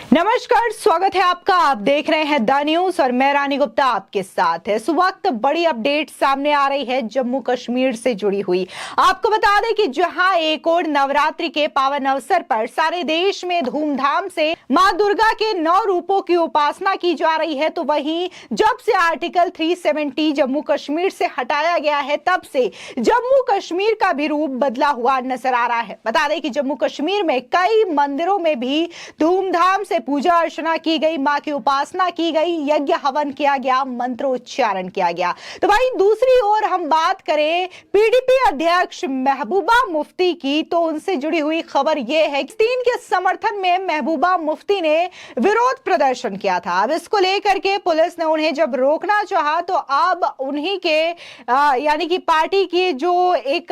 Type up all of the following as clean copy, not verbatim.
नमस्कार, स्वागत है आपका। आप देख रहे हैं द न्यूज और मैं रानी गुप्ता आपके साथ है। इस वक्त बड़ी अपडेट सामने आ रही है जम्मू कश्मीर से जुड़ी हुई। आपको बता दें कि जहां एक और नवरात्रि के पावन अवसर पर सारे देश में धूमधाम से मां दुर्गा के 9 रूपों की उपासना की जा रही है, तो वहीं जब से आर्टिकल 370 जम्मू कश्मीर से हटाया गया है, तब से जम्मू कश्मीर का भी रूप बदला हुआ नजर आ रहा है। बता दें कि जम्मू कश्मीर में कई मंदिरों में भी धूमधाम से पूजा अर्चना की गई, मां की उपासना की गई, यज्ञ हवन किया गया, मंत्रोच्चारण किया गया। तो भाई दूसरी ओर हम बात करें पीडीपी अध्यक्ष महबूबा मुफ्ती की, तो उनसे जुड़ी हुई खबर यह है कि 3 के समर्थन में महबूबा मुफ्ती ने विरोध प्रदर्शन किया था। अब इसको लेकर के पुलिस ने उन्हें जब रोकना चाहा, तो अब उन्हीं के यानी कि पार्टी के जो एक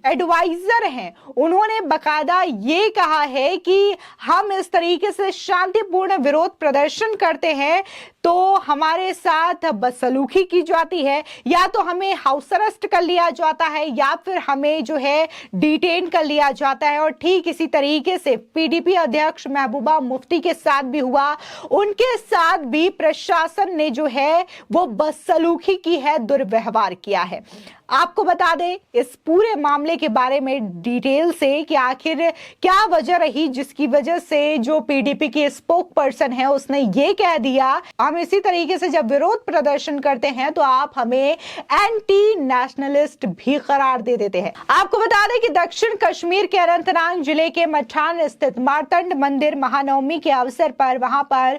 एडवाइजर हैं, उन्होंने बकायदा ये कहा है कि हम इस तरीके से शांतिपूर्ण विरोध प्रदर्शन करते हैं तो हमारे साथ बदसलूकी की जाती है, या तो हमें हाउस अरेस्ट कर लिया जाता है या फिर हमें जो है डिटेन कर लिया जाता है। और ठीक इसी तरीके से पीडीपी अध्यक्ष महबूबा मुफ्ती के साथ भी हुआ। उनके साथ भी प्रशासन ने जो है वो बदसलूकी की है, दुर्व्यवहार किया है। आपको बता दें इस पूरे मामले के बारे में डिटेल से कि आखिर क्या वजह रही जिसकी वजह से जो पीडीपी के स्पोक पर्सन है उसने ये कह दिया, हम इसी तरीके से जब विरोध प्रदर्शन करते हैं तो आप हमें एंटी नेशनलिस्ट भी करार दे देते हैं। आपको बता दें कि दक्षिण कश्मीर के अनंतनाग जिले के मठान स्थित मार्तंड मंदिर महानवमी के अवसर पर वहां पर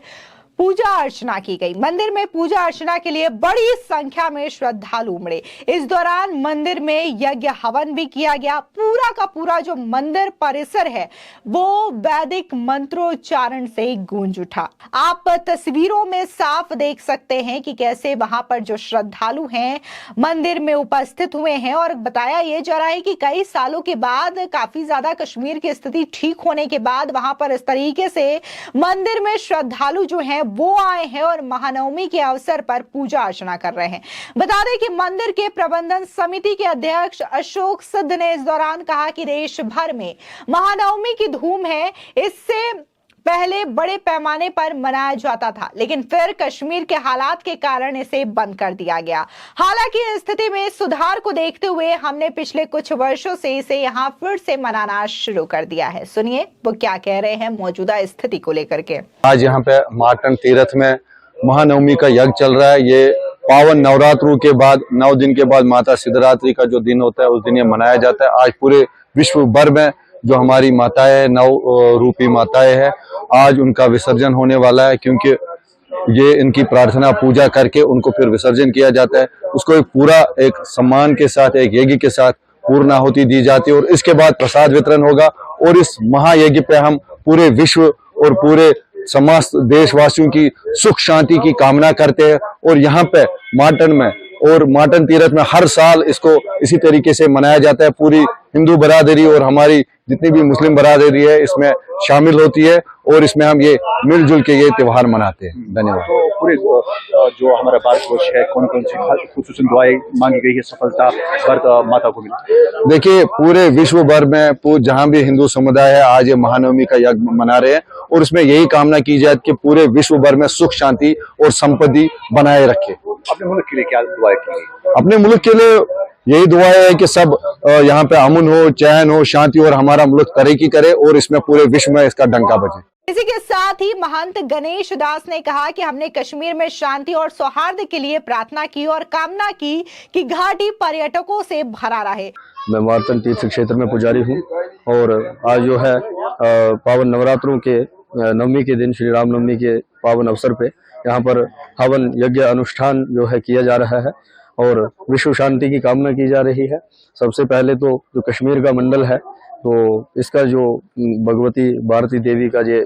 पूजा अर्चना की गई। मंदिर में पूजा अर्चना के लिए बड़ी संख्या में श्रद्धालु उमड़े। इस दौरान मंदिर में यज्ञ हवन भी किया गया। पूरा का पूरा जो मंदिर परिसर है वो वैदिक मंत्रोच्चारण से गूंज उठा। आप तस्वीरों में साफ देख सकते हैं कि कैसे वहां पर जो श्रद्धालु हैं मंदिर में उपस्थित हुए हैं। और बताया यह जा रहा है कि कई सालों के बाद, काफी ज्यादा कश्मीर की स्थिति ठीक होने के बाद वहां पर इस तरीके से मंदिर में श्रद्धालु जो हैं वो आए हैं और महानवमी के अवसर पर पूजा अर्चना कर रहे हैं। बता दें कि मंदिर के प्रबंधन समिति के अध्यक्ष अशोक सिद्ध ने इस दौरान कहा कि देश भर में महानवमी की धूम है। इससे पहले बड़े पैमाने पर मनाया जाता था, लेकिन फिर कश्मीर के हालात के कारण इसे बंद कर दिया गया। हालांकि स्थिति में सुधार को देखते हुए हमने पिछले कुछ वर्षों से इसे यहाँ फिर से मनाना शुरू कर दिया है। सुनिए वो क्या कह रहे हैं मौजूदा स्थिति को लेकर के। आज यहाँ पे मार्तंड तीर्थ में महानवमी का यज्ञ चल रहा है। ये पावन नवरात्रों के बाद 9 दिन के बाद माता सिद्धरात्रि का जो दिन होता है उस दिन ये मनाया जाता है। आज पूरे विश्व भर में जो हमारी माताएं 9 रूपी माताएं हैं, आज उनका विसर्जन होने वाला है, क्योंकि ये इनकी प्रार्थना पूजा करके उनको फिर विसर्जन किया जाता है। उसको एक सम्मान के साथ, एक यज्ञ के साथ पूर्णाहुति दी जाती है और इसके बाद प्रसाद वितरण होगा। और इस महायज्ञ पे हम पूरे विश्व और पूरे समस्त देशवासियों की सुख शांति की कामना करते हैं। और यहाँ पे मार्तंड में और मार्तंड तीर्थ में हर साल इसको इसी तरीके से मनाया जाता है। पूरी हिंदू बरादरी और हमारी जितनी भी मुस्लिम बरादरी है इसमें शामिल होती है और इसमें हम ये मिलजुल के ये त्योहार मनाते हैं। धन्यवाद। तो पूरे जो हमारा भारतवर्ष है, कौन कौन सी खुसूसन दुआएं मांगी गई है सफलता भारत माता को मिली? देखिए पूरे विश्व भर में जहाँ भी हिंदू समुदाय है आज ये महानवमी का यज्ञ मना रहे हैं और इसमें यही कामना की जाए कि पूरे विश्व भर में सुख शांति और संपत्ति बनाए रखे। अपने मुल्क के लिए क्या दुआएं की? अपने मुल्क के लिए यही दुआ है कि सब यहाँ पे अमन हो, चैन हो, शांति और हमारा मुल्क तरक्की करे और इसमें पूरे विश्व में इसका डंका बजे। इसी के साथ ही महंत गणेश दास ने कहा कि हमने कश्मीर में शांति और सौहार्द के लिए प्रार्थना की और कामना की कि घाटी पर्यटकों से भरा रहे। मैं मार्तंड तीर्थ क्षेत्र में पुजारी हूँ और आज जो है पावन नवरात्रों के नवमी के दिन, श्री राम नवमी के पावन अवसर पे यहाँ पर हवन यज्ञ अनुष्ठान जो है किया जा रहा है और विश्व शांति की कामना की जा रही है। सबसे पहले तो जो कश्मीर का मंडल है तो इसका जो भगवती भारती देवी का जो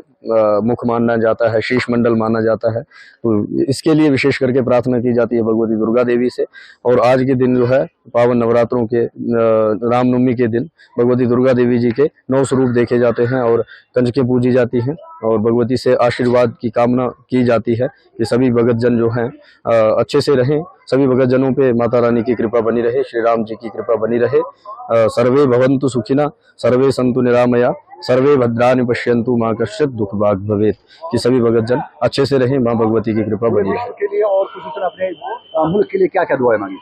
मुख माना जाता है, शीश मंडल माना जाता है, तो इसके लिए विशेष करके प्रार्थना की जाती है भगवती दुर्गा देवी से। और आज के दिन जो है पावन नवरात्रों के रामनवमी के दिन भगवती दुर्गा देवी जी के 9 स्वरूप देखे जाते हैं और कंजकें पूजी जाती हैं और भगवती से आशीर्वाद की कामना की जाती है कि सभी भगतजन जो हैं अच्छे से रहें, सभी भगतजनों पे माता रानी की कृपा बनी रहे, श्री राम जी की कृपा बनी रहे। सर्वे भवन्तु सुखिना, सर्वे सन्तु निरामया, सर्वे भद्राणि पश्यन्तु मां कश्चित् दुख भाग भवेत्, कि सभी भगतजन अच्छे से रहें, मां भगवती की कृपा बनी रहे। के लिए और खुसूसन अपने मुल्क के लिए क्या क्या दुआएं मांगी?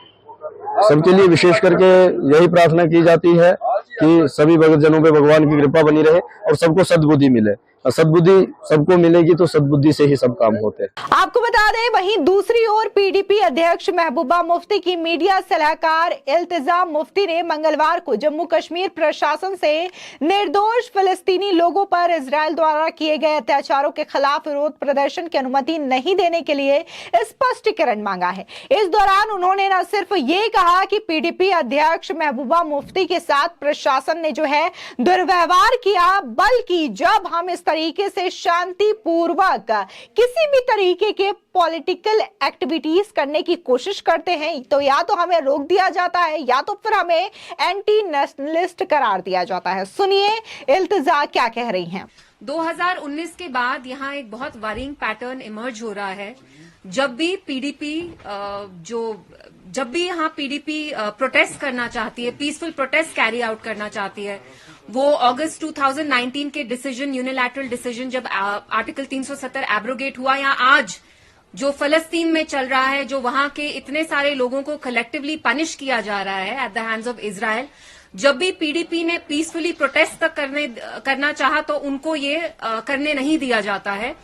सबके लिए विशेष करके यही प्रार्थना की जाती है कि सभी भगतजनों पे भगवान की कृपा बनी रहे और सबको सद्बुद्धि मिले, और सद्बुद्धि सबको मिलेगी तो सद्बुद्धि से ही सब काम होते हैं। आपको बता दें, वहीं दूसरी ओर पीडीपी अध्यक्ष महबूबा मुफ्ती की मीडिया सलाहकार इल्तिजाम मुफ्ती ने मंगलवार को जम्मू कश्मीर प्रशासन से निर्दोष फिलिस्तीनी लोगों पर इजरायल द्वारा किए गए अत्याचारों के खिलाफ विरोध प्रदर्शन की अनुमति नहीं देने के लिए स्पष्टीकरण मांगा है। इस दौरान उन्होंने न सिर्फ ये कहा कि पीडीपी अध्यक्ष महबूबा मुफ्ती के साथ प्रशासन ने जो है दुर्व्यवहार किया, बल्कि जब हम इस तरीके से शांतिपूर्वक किसी भी तरीके के पॉलिटिकल एक्टिविटीज करने की कोशिश करते हैं तो या तो हमें रोक दिया जाता है या तो फिर हमें एंटी नेशनलिस्ट करार दिया जाता है। सुनिए इल्तिजा क्या कह रही हैं। 2019 के बाद यहाँ एक बहुत वरिंग पैटर्न इमर्ज हो रहा है। जब भी पीडीपी प्रोटेस्ट करना चाहती है, पीसफुल प्रोटेस्ट कैरी आउट करना चाहती है, वो अगस्त 2019 के डिसीजन, यूनिलैटरल डिसीजन, जब आर्टिकल 370 एब्रोगेट हुआ, या आज जो फलस्तीन में चल रहा है, जो वहां के इतने सारे लोगों को कलेक्टिवली पनिश किया जा रहा है at the hands of Israel, जब भी पीडीपी ने पीसफुली प्रोटेस्ट तक करना चाहा तो उनको ये करने नहीं दिया जाता है।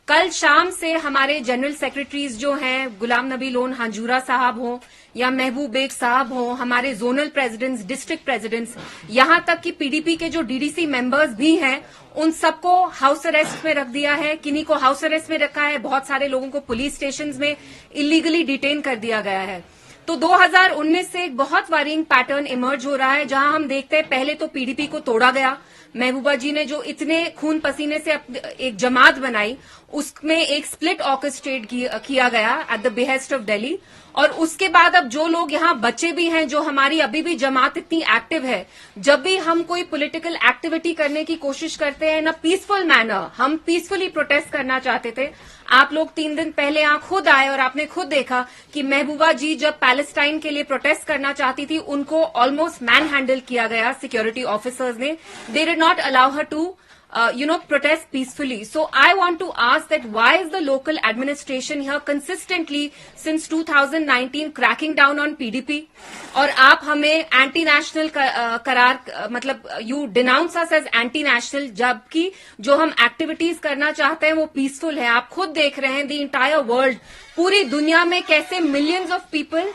कल शाम से हमारे जनरल सेक्रेटरीज जो हैं, गुलाम नबी लोन हांजूरा साहब हों या महबूब बेग साहब हों, हमारे जोनल प्रेसिडेंट्स, डिस्ट्रिक्ट प्रेसिडेंट्स, यहां तक कि पीडीपी के जो डीडीसी मेंबर्स भी हैं, उन सबको हाउस अरेस्ट में रख दिया है। किन्हीं को हाउस अरेस्ट में रखा है, बहुत सारे लोगों को पुलिस स्टेशंस में इलीगली डिटेन कर दिया गया है। तो 2019 से एक बहुत वरिंग पैटर्न इमर्ज हो रहा है, जहां हम देखते हैं पहले तो पीडीपी को तोड़ा गया। महबूबा जी ने जो इतने खून पसीने से एक जमात बनाई, उसमें एक स्प्लिट ऑर्केस्ट्रेट किया गया at the behest of Delhi. और उसके बाद अब जो लोग यहाँ बचे भी हैं, जो हमारी अभी भी जमात इतनी एक्टिव है, जब भी हम कोई पॉलिटिकल एक्टिविटी करने की कोशिश करते हैं ना पीसफुल मैनर, हम पीसफुली प्रोटेस्ट करना चाहते थे। आप लोग 3 दिन पहले यहाँ खुद आए और आपने खुद देखा कि महबूबा जी जब पैलेस्टाइन के लिए प्रोटेस्ट करना चाहती थी, उनको ऑलमोस्ट मैन हैंडल किया गया सिक्योरिटी ऑफिसर्स ने। They did not allow her to protest peacefully. So I want to ask that why is the local administration here consistently since 2019 cracking down on PDP? और आप हमें anti national करार, मतलब you denounce us as anti national, जबकि जो हम activities करना चाहते हैं वो पीसफुल है। आप खुद देख रहे हैं द इंटायर वर्ल्ड, पूरी दुनिया में कैसे millions of people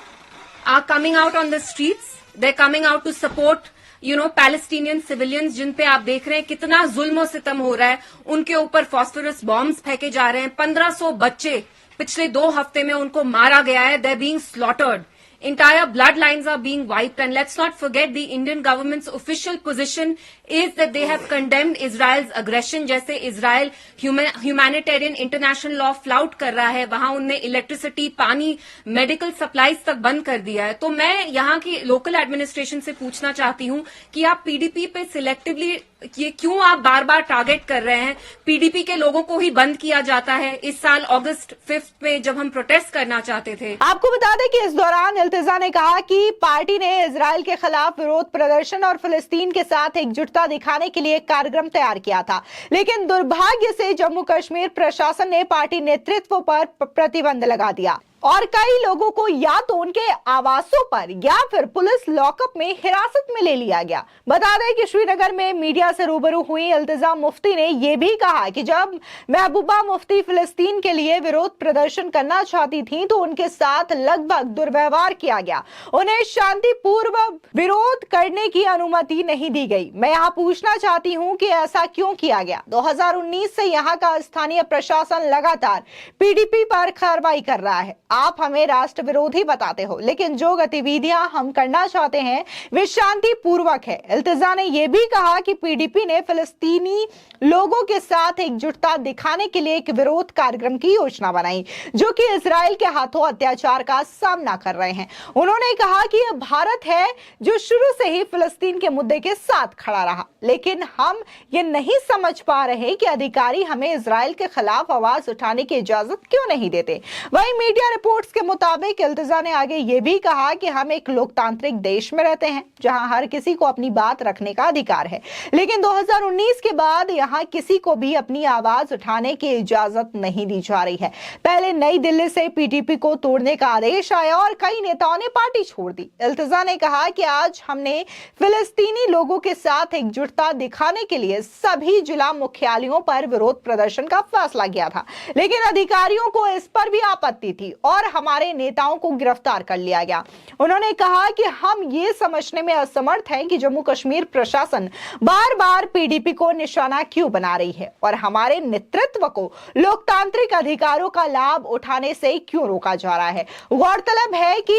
are coming out on the streets, they are coming out to support Palestinian civilians, जिन पे आप देख रहे हैं कितना जुल्म और सितम हो रहा है। उनके ऊपर फॉस्फोरस बॉम्ब्स फेंके जा रहे हैं। 1500 बच्चे पिछले 2 हफ्ते में उनको मारा गया है। They are being slaughtered. Entire bloodlines are being wiped, and let's not forget the Indian government's official position is that they have condemned Israel's aggression. जैसे Israel humanitarian international law flout कर रहा है, वहां उनने इलेक्ट्रिसिटी, पानी, medical supplies तक बंद कर दिया है। तो मैं यहाँ की लोकल एडमिनिस्ट्रेशन से पूछना चाहती हूँ कि आप पीडीपी पे सिलेक्टिवली ये क्यों आप बार बार टारगेट कर रहे हैं? पीडीपी के लोगों को ही बंद किया जाता है। इस साल अगस्त 5 में जब हम प्रोटेस्ट करना चाहते थे, आपको बता दें कि इस दौरान इल्तिजा ने कहा कि पार्टी ने इजराइल के खिलाफ विरोध प्रदर्शन और फिलिस्तीन के साथ एकजुटता दिखाने के लिए एक कार्यक्रम तैयार किया था, लेकिन दुर्भाग्य से जम्मू कश्मीर प्रशासन ने पार्टी नेतृत्व पर प्रतिबंध लगा दिया और कई लोगों को या तो उनके आवासों पर या फिर पुलिस लॉकअप में हिरासत में ले लिया गया। बता दें कि श्रीनगर में मीडिया से रूबरू हुई इल्तिजा मुफ्ती ने यह भी कहा कि जब महबूबा मुफ्ती फिलिस्तीन के लिए विरोध प्रदर्शन करना चाहती थी तो उनके साथ लगभग दुर्व्यवहार किया गया, उन्हें शांतिपूर्वक विरोध करने की अनुमति नहीं दी गई। मैं यहाँ पूछना चाहती हूँ कि ऐसा क्यों किया गया? 2019 से यहाँ का स्थानीय प्रशासन लगातार पीडीपी पर कार्रवाई कर रहा है। आप हमें राष्ट्र विरोधी बताते हो, लेकिन जो गतिविधियां हम करना चाहते हैं वे शांतिपूर्वक है। इल्तिजा ने यह भी कहा कि पीडीपी ने फिलिस्तीनी लोगों के साथ एकजुटता दिखाने के लिए एक विरोध कार्यक्रम की योजना बनाई, जो कि इजराइल के हाथों अत्याचार का सामना कर रहे हैं। उन्होंने कहा कि यह भारत है जो शुरू से ही फिलिस्तीन के मुद्दे के साथ खड़ा रहा, लेकिन हम ये नहीं समझ पा रहे कि अधिकारी हमें इजराइल के खिलाफ आवाज उठाने की इजाजत क्यों नहीं देते। वहीं मीडिया रिपोर्ट्स के मुताबिक इल्तिजा ने आगे ये भी कहा कि हम एक लोकतांत्रिक देश में रहते हैं जहां हर किसी को अपनी बात रखने का अधिकार है, लेकिन 2019 के बाद यहां किसी को भी अपनी आवाज उठाने की इजाजत नहीं दी जा रही है। पहले नई दिल्ली से पीटीपी को तोड़ने का आदेश आया और कई नेताओं ने पार्टी छोड़ दी। इल्तिजा ने कहा कि आज हमने फिलिस्तीनी लोगों के साथ एकजुटता दिखाने के लिए सभी जिला मुख्यालयों पर विरोध प्रदर्शन का फैसला किया था, लेकिन अधिकारियों को इस पर भी आपत्ति थी और हमारे नेताओं को गिरफ्तार कर लिया गया। उन्होंने कहा कि हम ये समझने में असमर्थ हैं कि जम्मू कश्मीर प्रशासन बार बार पीडीपी को निशाना क्यों बना रही है और हमारे नेतृत्व को लोकतांत्रिक अधिकारों का लाभ उठाने से क्यों रोका जा रहा है। गौरतलब है कि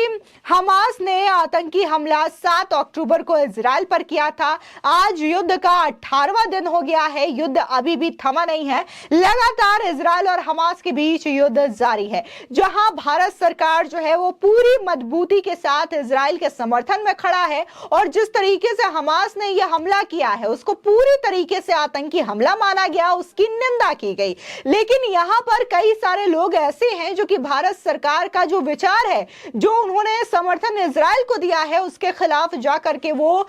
हमास ने आतंकी हमला 7 अक्टूबर को इजराइल पर किया था। आज युद्ध का 18वां दिन हो गया है। युद्ध अभी भी थमा नहीं है। लगातार इजराइल और हमास के बीच युद्ध जारी है, जहां भारत सरकार जो है वो पूरी मजबूती के साथ इजराइल के समर्थन में खड़ा है और जिस तरीके से हमास ने यह हमला किया है उसको पूरी तरीके से आतंकी हमला माना गया, उसकी निंदा की गई। लेकिन यहां पर कई सारे लोग ऐसे हैं जो कि भारत सरकार का जो विचार है, जो उन्होंने समर्थन इजराइल को दिया है, उसके खिलाफ जाकर के वो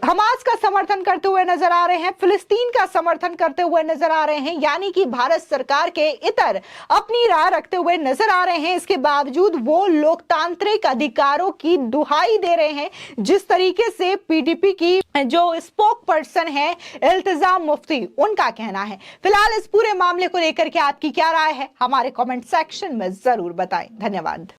हमास का समर्थन करते हुए नजर आ रहे हैं, फिलिस्तीन का समर्थन करते हुए नजर आ रहे हैं, यानी कि भारत सरकार के इतर अपनी राह रखते हुए नजर आ रहे हैं। इसके बावजूद वो लोकतांत्रिक अधिकारों की दुहाई दे रहे हैं, जिस तरीके से पीडीपी की जो स्पोक पर्सन है इल्तिजा मुफ्ती, उनका कहना है। फिलहाल इस पूरे मामले को लेकर के आपकी क्या राय है, हमारे कमेंट सेक्शन में जरूर बताएं। धन्यवाद।